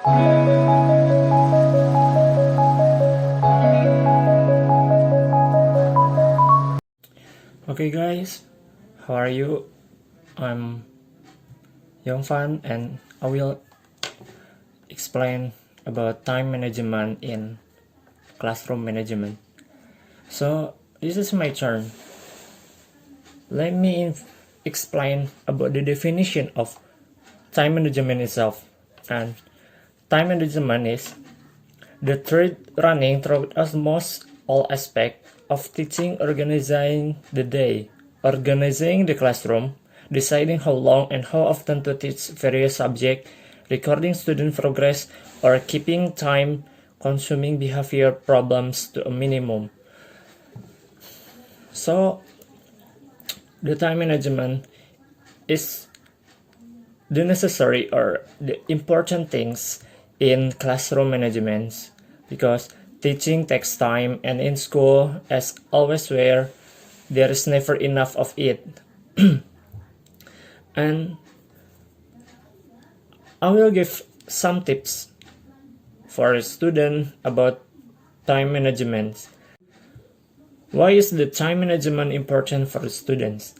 Okay guys, how are you? I'm Yongfan and I will explain about time management in classroom management. So this is my turn. Let me explain about the definition of time management itself. And time management is the thread running through almost all aspects of teaching, organizing the day, organizing the classroom, deciding how long and how often to teach various subjects, recording student progress, or keeping time-consuming behavior problems to a minimum. So, the time management is the necessary or the important things in classroom management because teaching takes time and in school as always where there is never enough of it. And I will give some tips for a student about time management. Why is the time management important for students?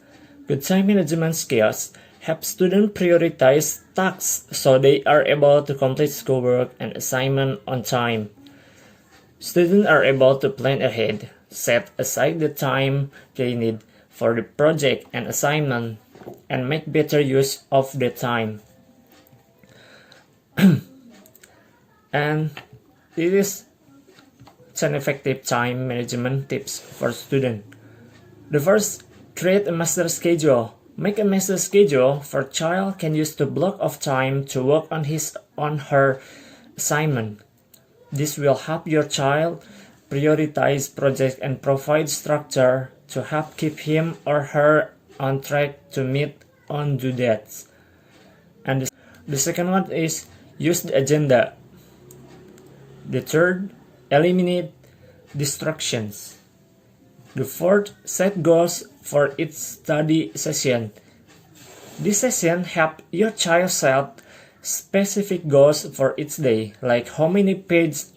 Good time management skills help students prioritize tasks so they are able to complete schoolwork and assignment on time. Students are able to plan ahead, set aside the time they need for the project and assignment, and make better use of the time. And it is 10 effective time management tips for students. The first, create a master schedule. Make a master schedule for child can use the block of time to work on his or her assignment. This will help your child prioritize projects and provide structure to help keep him or her on track to meet on due dates. And the second one is use the agenda. The third, eliminate distractions. The fourth, set goals for each study session. This session help your child set specific goals for each day, like how many pages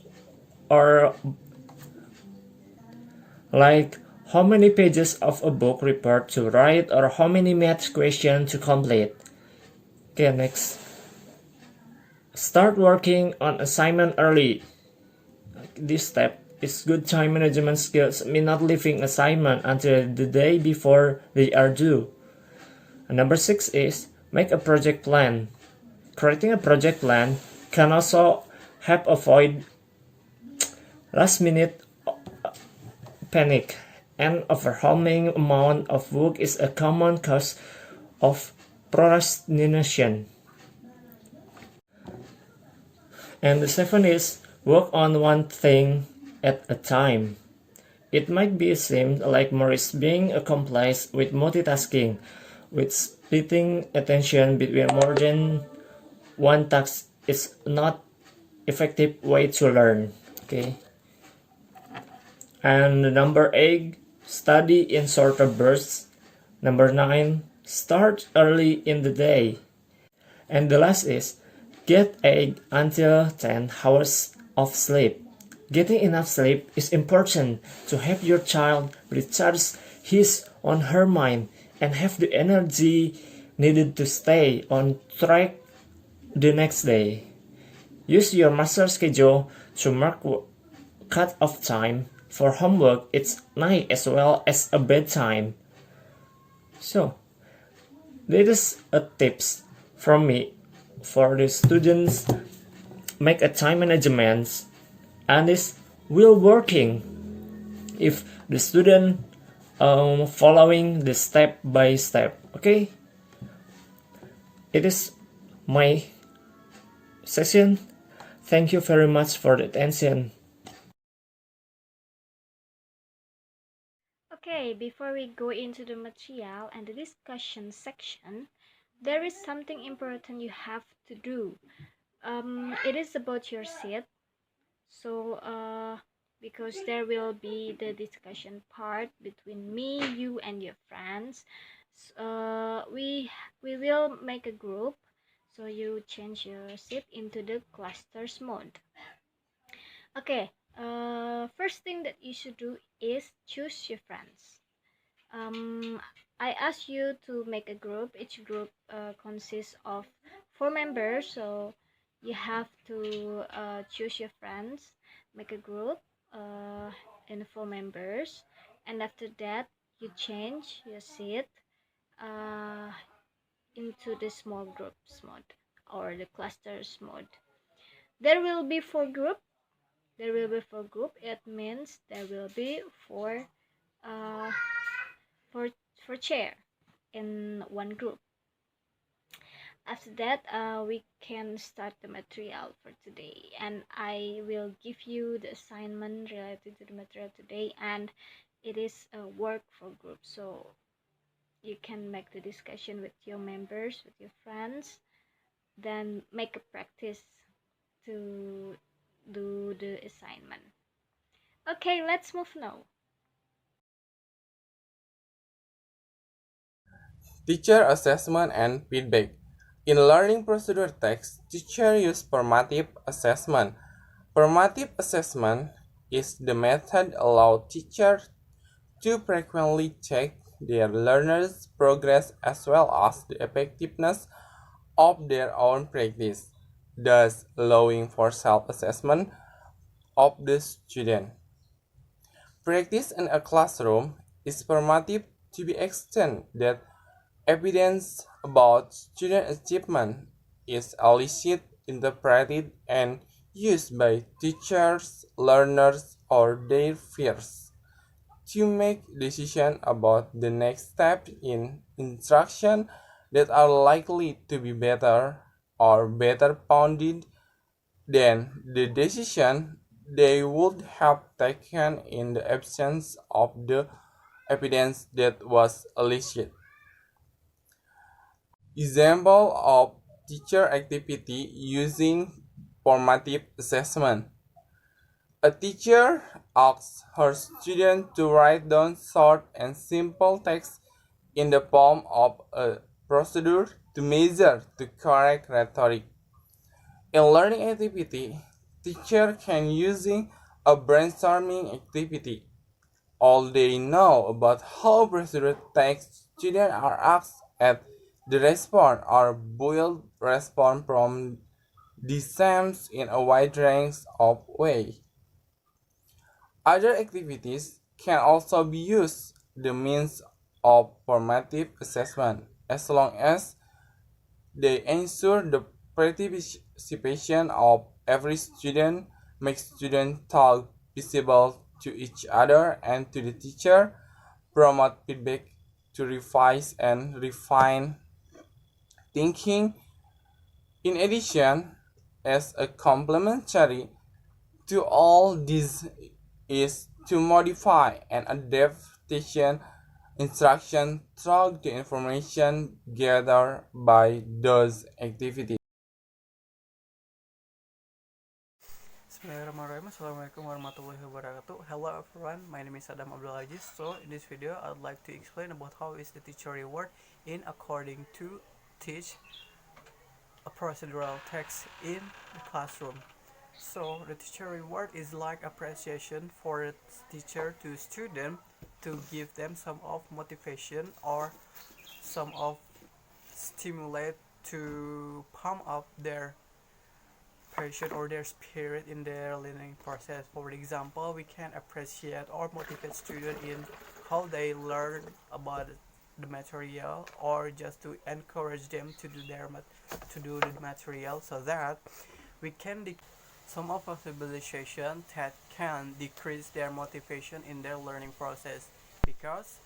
or like how many pages of a book report to write or how many math questions to complete. Okay, next. Start working on assignment early. This step is good time management skills mean not leaving assignment until the day before they are due. And number 6 is make a project plan. Creating a project plan can also help avoid last minute panic, and overwhelming amount of work is a common cause of procrastination. And the 7 is work on one thing at a time. It might be seem like Morris being accomplished with multitasking, with splitting attention between more than one task is not effective way to learn. Okay. And number 8, study in shorter bursts. Number 9, start early in the day. And the last is get 8 until 10 hours of sleep. Getting enough sleep is important to help your child recharge his or her mind and have the energy needed to stay on track the next day. Use your master schedule to mark cut off time for homework. It's night as well as a bedtime. So, this is a tips from me for the students make a time management, and this will working if the student following the step by step. Okay, it is my session. Thank you very much for the attention. Okay, before we go into the material and the discussion section, there is something important you have to do. It is about your seat. So, because there will be the discussion part between me, you, and your friends. We will make a group. So you change your seat into the clusters mode. Okay, first thing that you should do is choose your friends. I ask you to make a group. Each group consists of 4 members, so you have to choose your friends, make a group in 4 members, and after that you change your seat uh, into the small groups mode or the clusters mode. There will be 4 group. There will be 4 group. It means there will be uh, four, four chair in one group. After that, we can start the material for today, and I will give you the assignment related to the material today, and it is a work for group, so you can make the discussion with your members, with your friends, then make a practice to do the assignment. Okay, let's move now. Teacher assessment and feedback. In learning procedure text, teacher use formative assessment. Formative assessment is the method allow teachers to frequently check their learners' progress as well as the effectiveness of their own practice, thus allowing for self-assessment of the student. Practice in a classroom is formative to the extent that evidence about student achievement is elicited, interpreted, and used by teachers, learners, or their peers to make decisions about the next step in instruction that are likely to be better or better founded than the decision they would have taken in the absence of the evidence that was elicited. Example of teacher activity using formative assessment. A teacher asks her student to write down short and simple text in the form of a procedure to measure the correct rhetoric. In learning activity, teacher can using a brainstorming activity. All they know about how procedure text students are asked at the response or build response from the SAMs in a wide range of ways. Other activities can also be used the means of formative assessment as long as they ensure the participation of every student, make student talk visible to each other and to the teacher, promote feedback to revise and refine thinking. In addition, as a complementary to all these is to modify and adapt teaching instruction through the information gathered by those activities. Bismillahirrahmanirrahim. Assalamualaikum warahmatullahi wabarakatuh. Hello everyone, my name is Adam Abdul Aziz. So in this video I'd like to explain about how is the teacher reward in according to teach a procedural text in the classroom. So the teacher reward is like appreciation for a teacher to student to give them some of motivation or some of stimulate to pump up their passion or their spirit in their learning process. For example, we can appreciate or motivate students in how they learn about the material, or just to encourage them to do the material, so that we can some of possibilization that can decrease their motivation in their learning process, because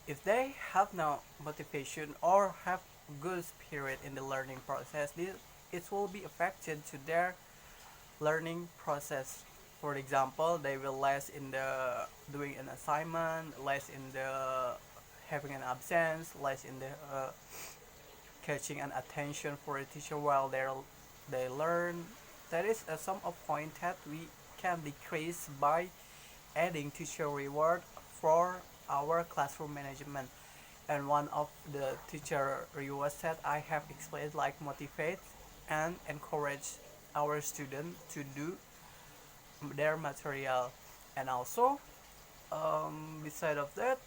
if they have no motivation or have good spirit in the learning process, it will be affected to their learning process. For example, they will less in the doing an assignment, less in the having an absence, less in the catching an attention for a teacher while they learn. That is some of point that we can decrease by adding teacher reward for our classroom management. and one of the teacher reward said I have explained like motivate and encourage our student to do their material. And also beside of that,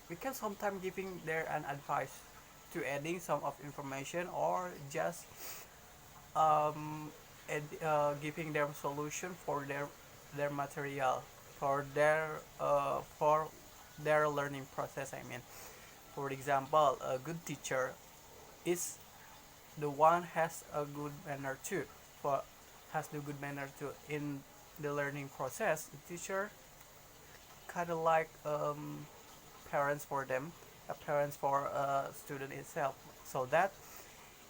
we can sometimes giving their an advice to adding some of information or just giving them solution for their material for their learning process. I mean, for example, a good teacher is the one has a good manner too. For has the good manner too in the learning process. The teacher kind of like parents for them, a parents for a student itself, so that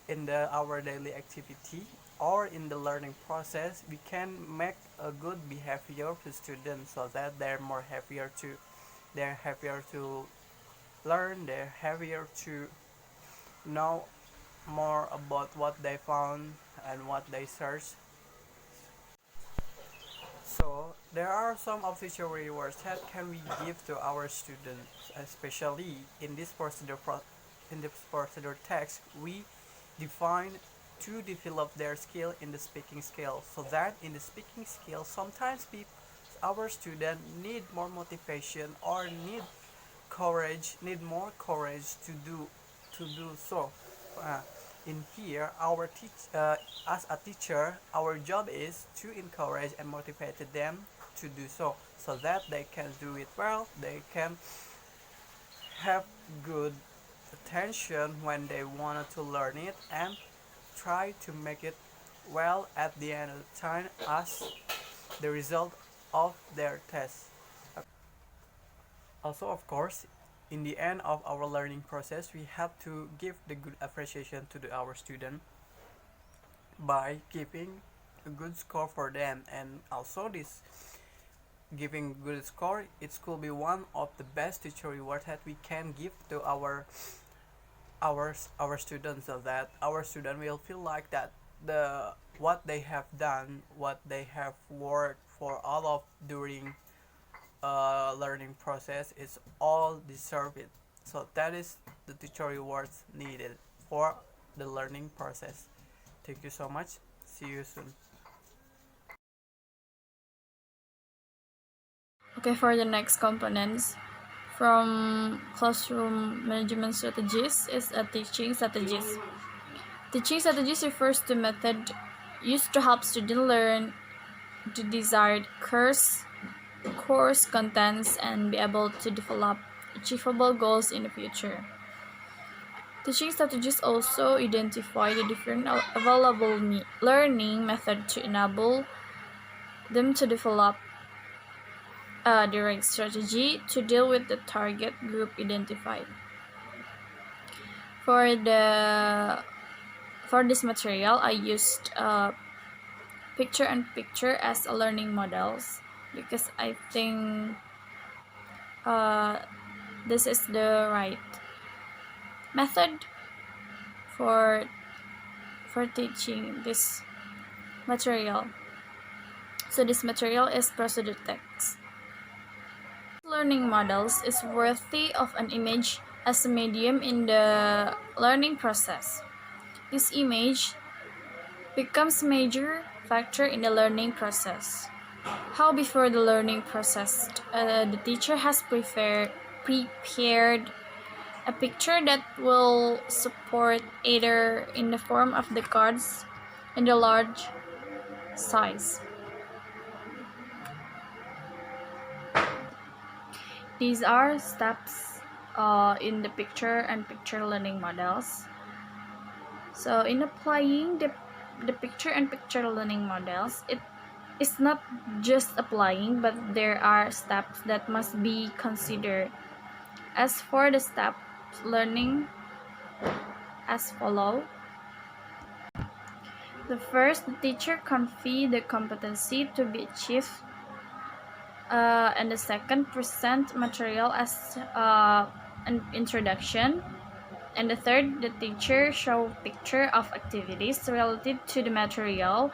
in our daily activity or in the learning process we can make a good behavior to students so that they're happier to learn, they're happier to know more about what they found and what they searched. So there are some of teacher rewards that can we give to our students, especially in this procedure text. We define to develop their skill in the speaking skill, so that in the speaking skill sometimes our student need more motivation or need more courage to do so. Uh, in here, as a teacher, our job is to encourage and motivate them to do so, so that they can do it well. They can have good attention when they wanted to learn it and try to make it well at the end of the time as the result of their test. Also, of course, in the end of our learning process, we have to give the good appreciation to our student by giving a good score for them. And also this giving good score, it could be one of the best teacher reward that we can give to our students, so that our student will feel like that the what they have done, what they have worked for all of during learning process is all deserved. So that is the teacher rewards needed for the learning process. Thank you so much. See you soon. Okay, for the next components from classroom management strategies is a teaching strategies. Teaching strategies refers to method used to help students learn the desired course contents and be able to develop achievable goals in the future. Teaching strategies also identify the different available learning methods to enable them to develop the right strategy to deal with the target group identified. For this material, I used picture-in-picture as a learning models because I think this is the right method for teaching this material. So this material is procedure text. Learning models is worthy of an image as a medium in the learning process. This image becomes a major factor in the learning process. How before the learning process, the teacher has prepared a picture that will support either in the form of the cards in the large size. These are steps in the picture-in-picture learning models. So in applying the picture-in-picture learning models, it is not just applying, but there are steps that must be considered. As for the steps learning as follow. The first, the teacher convey the competency to be achieved, and the second, present material as an introduction, and the third, the teacher show picture of activities related to the material.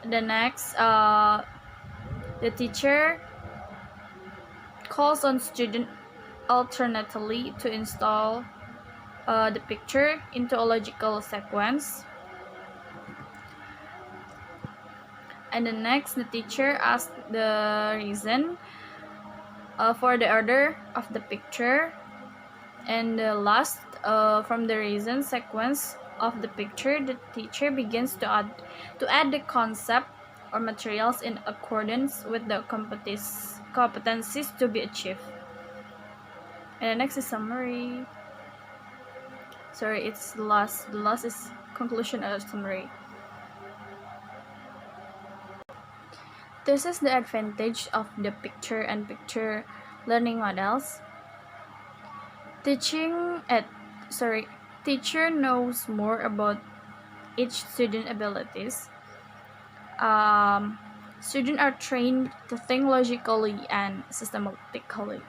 The next, the teacher calls on student alternately to install the picture into a logical sequence. And the next, the teacher asks the reason for the order of the picture. And the last, from the reason sequence of the picture, the teacher begins to add the concept or materials in accordance with the competencies to be achieved. And the next is summary. Sorry, it's the last. The last is conclusion or summary. This is the advantage of the picture and picture learning models. Teacher knows more about each student abilities. Students are trained to think logically and systematically.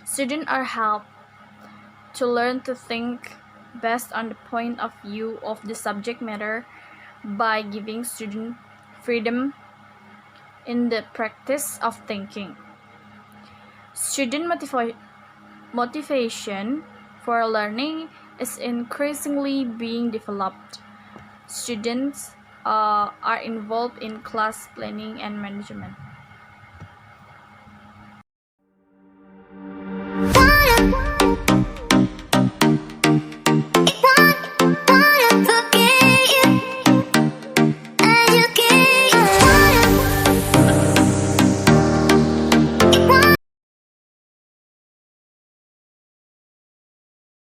Students are helped to learn to think based on the point of view of the subject matter by giving students freedom in the practice of thinking. Student motivation for learning is increasingly being developed. Students are involved in class planning and management.